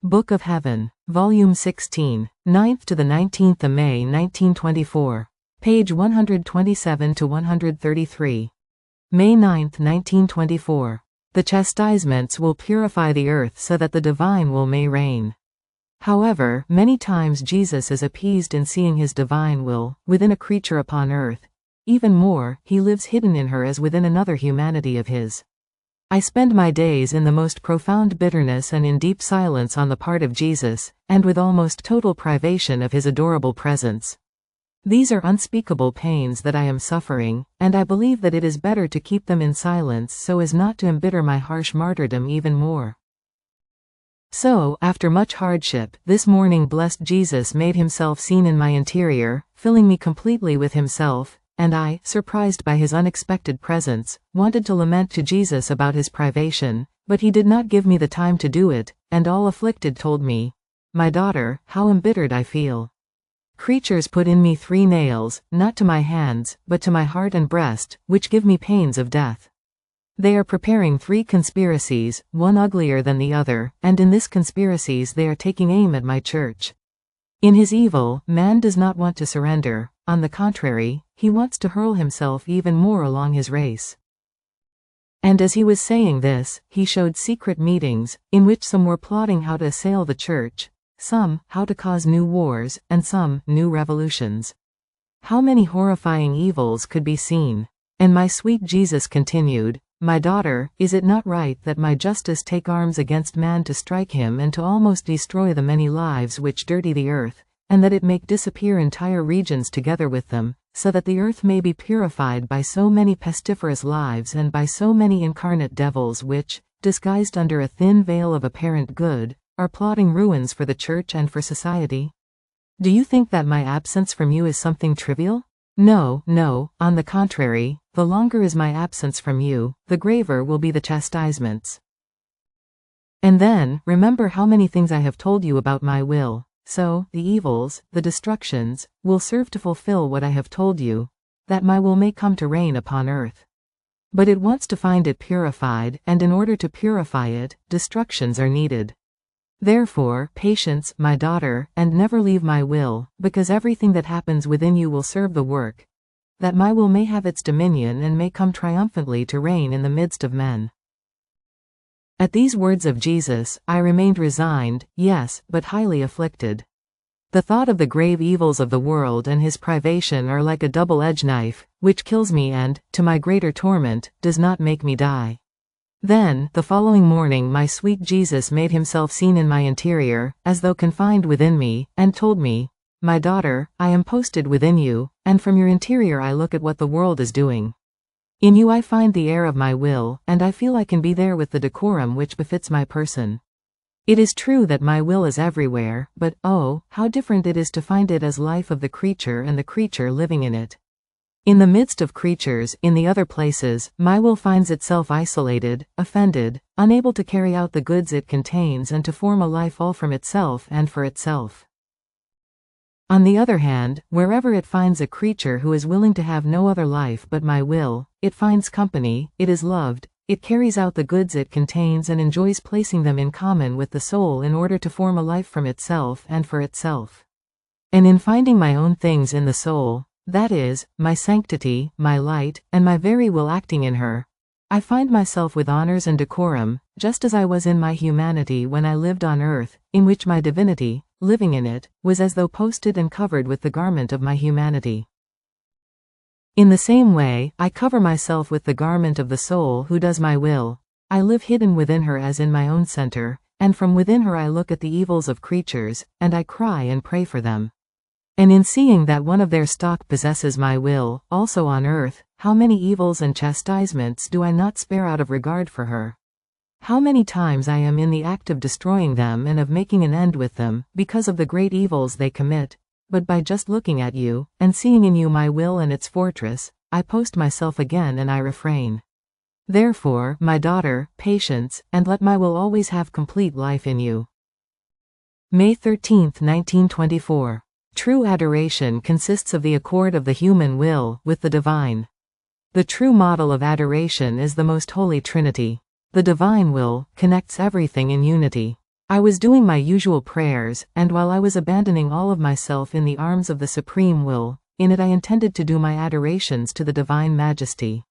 Book of Heaven, Volume 16, 9th to the 19th of May 1924. Page 127 to 133. May 9th, 1924. The chastisements will purify the earth so that the divine will may reign. However, many times Jesus is appeased in seeing his divine will within a creature upon earth. Even more, he lives hidden in her as within another humanity of his. I spend my days in the most profound bitterness and in deep silence on the part of Jesus, and with almost total privation of his adorable presence. These are unspeakable pains that I am suffering, and I believe that it is better to keep them in silence so as not to embitter my harsh martyrdom even more. So, after much hardship, this morning blessed Jesus made himself seen in my interior, filling me completely with himself, and I, surprised by his unexpected presence, wanted to lament to Jesus about his privation, but he did not give me the time to do it, and all afflicted told me, "My daughter, how embittered I feel. Creatures put in me 3 nails, not to my hands, but to my heart and breast, which give me pains of death. They are preparing 3 conspiracies, one uglier than the other, and in this conspiracies they are taking aim at my church. In his evil, man does not want to surrender, on the contrary, he wants to hurl himself even more along his race." And as he was saying this, he showed secret meetings, in which some were plotting how to assail the church, some, how to cause new wars, and some, new revolutions. How many horrifying evils could be seen? And my sweet Jesus continued, "My daughter, is it not right that my justice take arms against man to strike him and to almost destroy the many lives which dirty the earth, and that it make disappear entire regions together with them, so that the earth may be purified by so many pestiferous lives and by so many incarnate devils which, disguised under a thin veil of apparent good, are plotting ruins for the church and for society? Do you think that my absence from you is something trivial? No, no, on the contrary, the longer is my absence from you, the graver will be the chastisements. And then, remember how many things I have told you about my will. So, the evils, the destructions, will serve to fulfill what I have told you, that my will may come to reign upon earth. But it wants to find it purified, and in order to purify it, destructions are needed. Therefore, patience, my daughter, and never leave my will, because everything that happens within you will serve the work, that my will may have its dominion and may come triumphantly to reign in the midst of men." At these words of Jesus, I remained resigned, yes, but highly afflicted. The thought of the grave evils of the world and his privation are like a double-edged knife, which kills me and, to my greater torment, does not make me die. Then, the following morning my sweet Jesus made himself seen in my interior, as though confined within me, and told me, "My daughter, I am posted within you, and from your interior I look at what the world is doing. In you I find the air of my will, and I feel I can be there with the decorum which befits my person. It is true that my will is everywhere, but oh, how different it is to find it as life of the creature and the creature living in it. In the midst of creatures, in the other places, my will finds itself isolated, offended, unable to carry out the goods it contains and to form a life all from itself and for itself. On the other hand, wherever it finds a creature who is willing to have no other life but my will, it finds company, it is loved, it carries out the goods it contains and enjoys placing them in common with the soul in order to form a life from itself and for itself. And in finding my own things in the soul, that is, my sanctity, my light, and my very will acting in her, I find myself with honors and decorum, just as I was in my humanity when I lived on earth, in which my divinity, living in it, was as though posted and covered with the garment of my humanity. In the same way, I cover myself with the garment of the soul who does my will. I live hidden within her as in my own center, and from within her I look at the evils of creatures, and I cry and pray for them. And in seeing that one of their stock possesses my will, also on earth, how many evils and chastisements do I not spare out of regard for her? How many times I am in the act of destroying them and of making an end with them, because of the great evils they commit, but by just looking at you, and seeing in you my will and its fortress, I post myself again and I refrain. Therefore, my daughter, patience, and let my will always have complete life in you. May 13th, 1924. True adoration consists of the accord of the human will with the divine. The true model of adoration is the Most Holy Trinity. The divine will connects everything in unity. I was doing my usual prayers, and while I was abandoning all of myself in the arms of the Supreme Will, in it I intended to do my adorations to the Divine Majesty.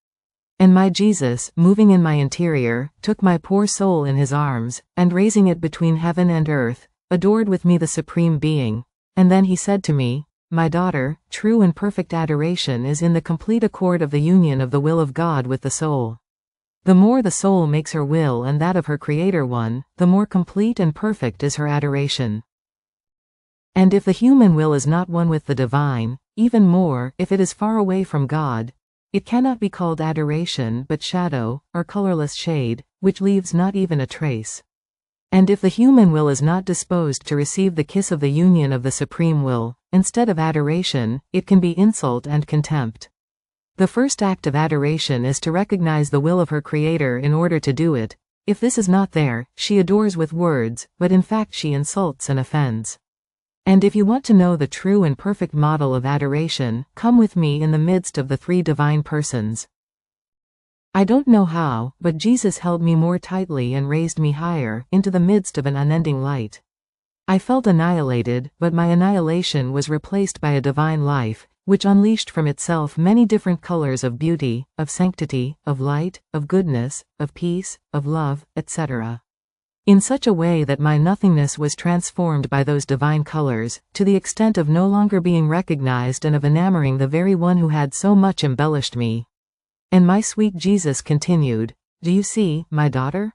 And my Jesus, moving in my interior, took my poor soul in his arms, and raising it between heaven and earth, adored with me the Supreme Being. And then he said to me, "My daughter, true and perfect adoration is in the complete accord of the union of the will of God with the soul. The more the soul makes her will and that of her Creator one, the more complete and perfect is her adoration. And if the human will is not one with the divine, even more, if it is far away from God, it cannot be called adoration but shadow, or colorless shade, which leaves not even a trace. And if the human will is not disposed to receive the kiss of the union of the Supreme Will, instead of adoration, it can be insult and contempt. The first act of adoration is to recognize the will of her Creator in order to do it. If this is not there, she adores with words, but in fact she insults and offends. And if you want to know the true and perfect model of adoration, come with me in the midst of the three divine persons. I don't know how, but Jesus held me more tightly and raised me higher, into the midst of an unending light. I felt annihilated, but my annihilation was replaced by a divine life, which unleashed from itself many different colors of beauty, of sanctity, of light, of goodness, of peace, of love, etc. In such a way that my nothingness was transformed by those divine colors, to the extent of no longer being recognized and of enamoring the very one who had so much embellished me. And my sweet Jesus continued, "Do you see, my daughter?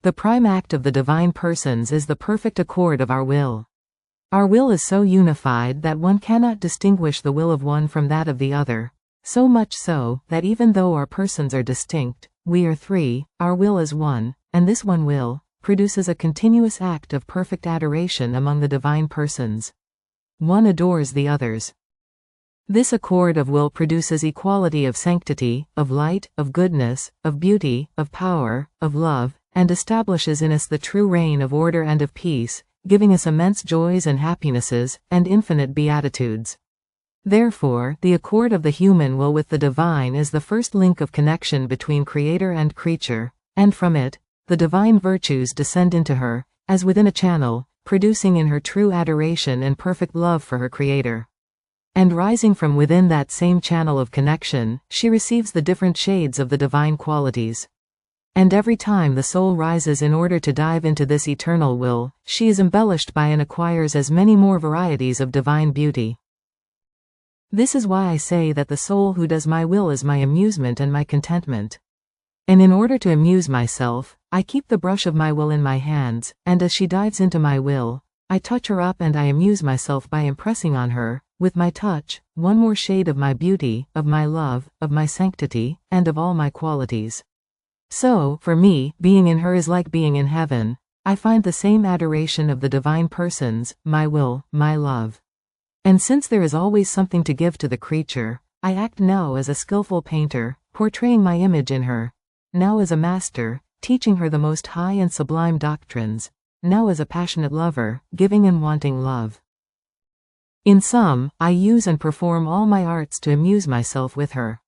The prime act of the divine persons is the perfect accord of our will. Our will is so unified that one cannot distinguish the will of one from that of the other, so much so, that even though our persons are distinct, we are three, our will is one, and this one will produces a continuous act of perfect adoration among the divine persons. One adores the others. This accord of will produces equality of sanctity, of light, of goodness, of beauty, of power, of love, and establishes in us the true reign of order and of peace, giving us immense joys and happinesses, and infinite beatitudes. Therefore, the accord of the human will with the divine is the first link of connection between Creator and creature, and from it, the divine virtues descend into her, as within a channel, producing in her true adoration and perfect love for her Creator. And rising from within that same channel of connection, she receives the different shades of the divine qualities. And every time the soul rises in order to dive into this eternal will, she is embellished by and acquires as many more varieties of divine beauty. This is why I say that the soul who does my will is my amusement and my contentment. And in order to amuse myself, I keep the brush of my will in my hands, and as she dives into my will, I touch her up and I amuse myself by impressing on her, with my touch, one more shade of my beauty, of my love, of my sanctity, and of all my qualities. So, for me, being in her is like being in heaven. I find the same adoration of the divine persons, my will, my love. And since there is always something to give to the creature, I act now as a skillful painter, portraying my image in her, now as a master, teaching her the most high and sublime doctrines, now as a passionate lover, giving and wanting love. In sum, I use and perform all my arts to amuse myself with her.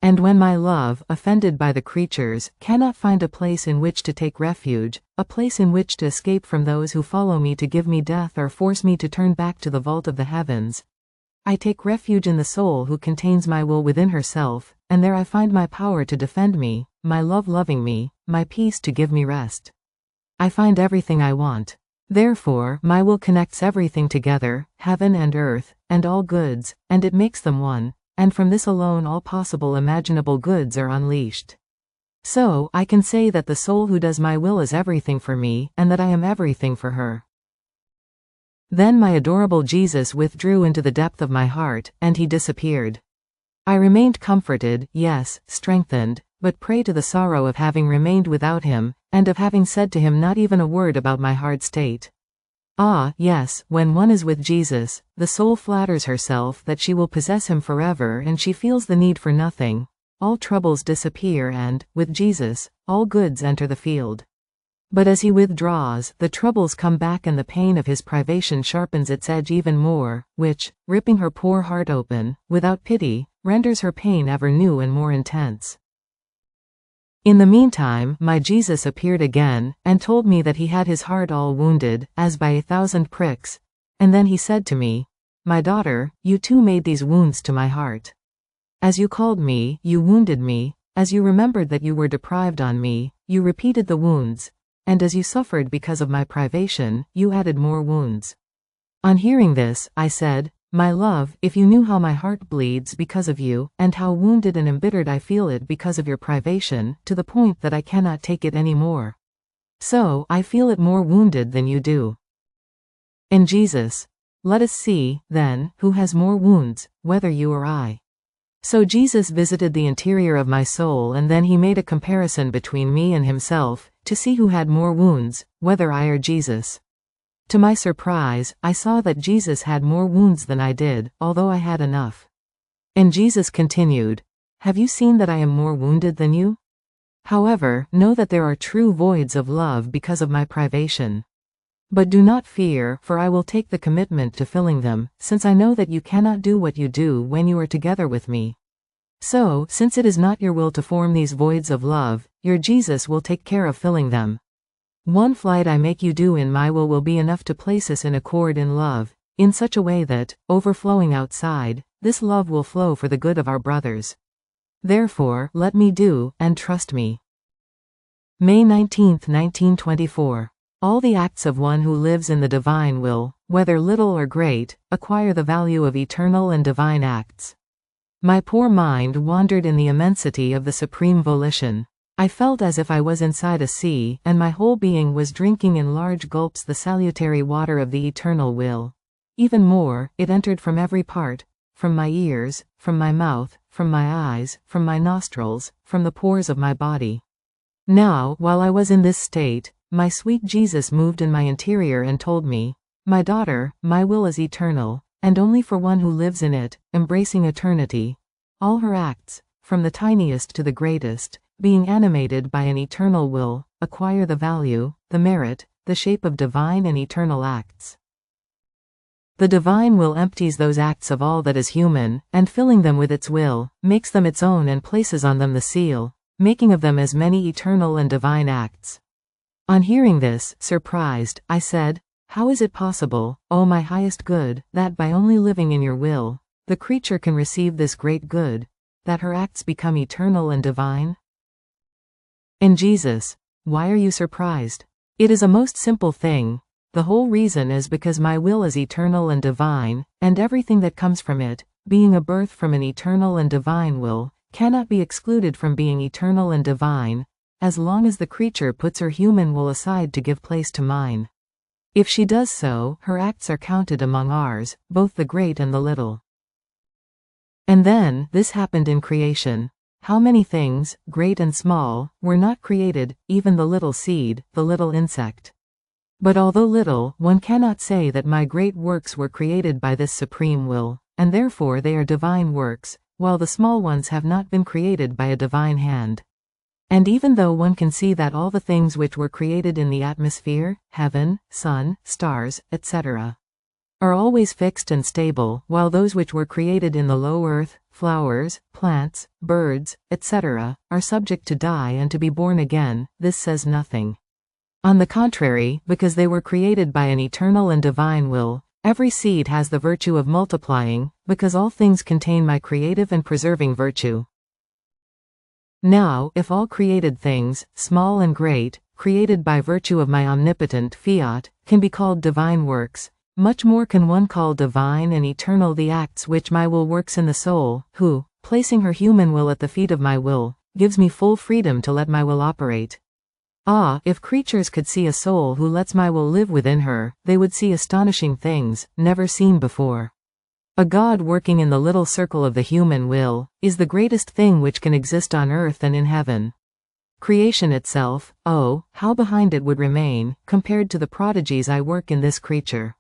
And when my love, offended by the creatures, cannot find a place in which to take refuge, a place in which to escape from those who follow me to give me death or force me to turn back to the vault of the heavens, I take refuge in the soul who contains my will within herself, and there I find my power to defend me, my love loving me, my peace to give me rest. I find everything I want. Therefore, my will connects everything together, heaven and earth, and all goods, and it makes them one. And from this alone all possible imaginable goods are unleashed. So, I can say that the soul who does my will is everything for me, and that I am everything for her. Then my adorable Jesus withdrew into the depth of my heart, and he disappeared. I remained comforted, yes, strengthened, but prey to the sorrow of having remained without him, and of having said to him not even a word about my hard state. Ah, yes, when one is with Jesus, the soul flatters herself that she will possess him forever and she feels the need for nothing. All troubles disappear and, with Jesus, all goods enter the field. But as he withdraws, the troubles come back and the pain of his privation sharpens its edge even more, which, ripping her poor heart open, without pity, renders her pain ever new and more intense. In the meantime, my Jesus appeared again, and told me that he had his heart all wounded, as by 1,000 pricks. And then he said to me, "My daughter, you too made these wounds to my heart. As you called me, you wounded me, as you remembered that you were deprived on me, you repeated the wounds, and as you suffered because of my privation, you added more wounds." On hearing this, I said, "My love, if you knew how my heart bleeds because of you, and how wounded and embittered I feel it because of your privation, to the point that I cannot take it any more. So, I feel it more wounded than you do." And Jesus, "Let us see, then, who has more wounds, whether you or I." So Jesus visited the interior of my soul, and then he made a comparison between me and himself, to see who had more wounds, whether I or Jesus. To my surprise, I saw that Jesus had more wounds than I did, although I had enough. And Jesus continued, "Have you seen that I am more wounded than you? However, know that there are true voids of love because of my privation. But do not fear, for I will take the commitment to filling them, since I know that you cannot do what you do when you are together with me. So, since it is not your will to form these voids of love, your Jesus will take care of filling them. One flight I make you do in my will be enough to place us in accord in love, in such a way that, overflowing outside, this love will flow for the good of our brothers. Therefore, let me do, and trust me." May 19, 1924. All the acts of one who lives in the divine will, whether little or great, acquire the value of eternal and divine acts. My poor mind wandered in the immensity of the supreme volition. I felt as if I was inside a sea, and my whole being was drinking in large gulps the salutary water of the eternal will. Even more, it entered from every part, from my ears, from my mouth, from my eyes, from my nostrils, from the pores of my body. Now, while I was in this state, my sweet Jesus moved in my interior and told me, "My daughter, my will is eternal, and only for one who lives in it, embracing eternity. All her acts, from the tiniest to the greatest, being animated by an eternal will, acquire the value, the merit, the shape of divine and eternal acts. The divine will empties those acts of all that is human, and filling them with its will, makes them its own and places on them the seal, making of them as many eternal and divine acts." On hearing this, surprised, I said, "How is it possible, O my highest good, that by only living in your will, the creature can receive this great good, that her acts become eternal and divine?" And Jesus, "Why are you surprised? It is a most simple thing. The whole reason is because my will is eternal and divine, and everything that comes from it, being a birth from an eternal and divine will, cannot be excluded from being eternal and divine, as long as the creature puts her human will aside to give place to mine. If she does so, her acts are counted among ours, both the great and the little." And then, this happened in creation. How many things, great and small, were not created, even the little seed, the little insect. But although little, one cannot say that my great works were created by this supreme will, and therefore they are divine works, while the small ones have not been created by a divine hand. And even though one can see that all the things which were created in the atmosphere, heaven, sun, stars, etc., are always fixed and stable, while those which were created in the low earth, flowers, plants, birds, etc., are subject to die and to be born again, this says nothing. On the contrary, because they were created by an eternal and divine will, every seed has the virtue of multiplying, because all things contain my creative and preserving virtue. Now, if all created things, small and great, created by virtue of my omnipotent fiat, can be called divine works, much more can one call divine and eternal the acts which my will works in the soul, who, placing her human will at the feet of my will, gives me full freedom to let my will operate. Ah, if creatures could see a soul who lets my will live within her, they would see astonishing things, never seen before. A God working in the little circle of the human will, is the greatest thing which can exist on earth and in heaven. Creation itself, oh, how behind it would remain, compared to the prodigies I work in this creature.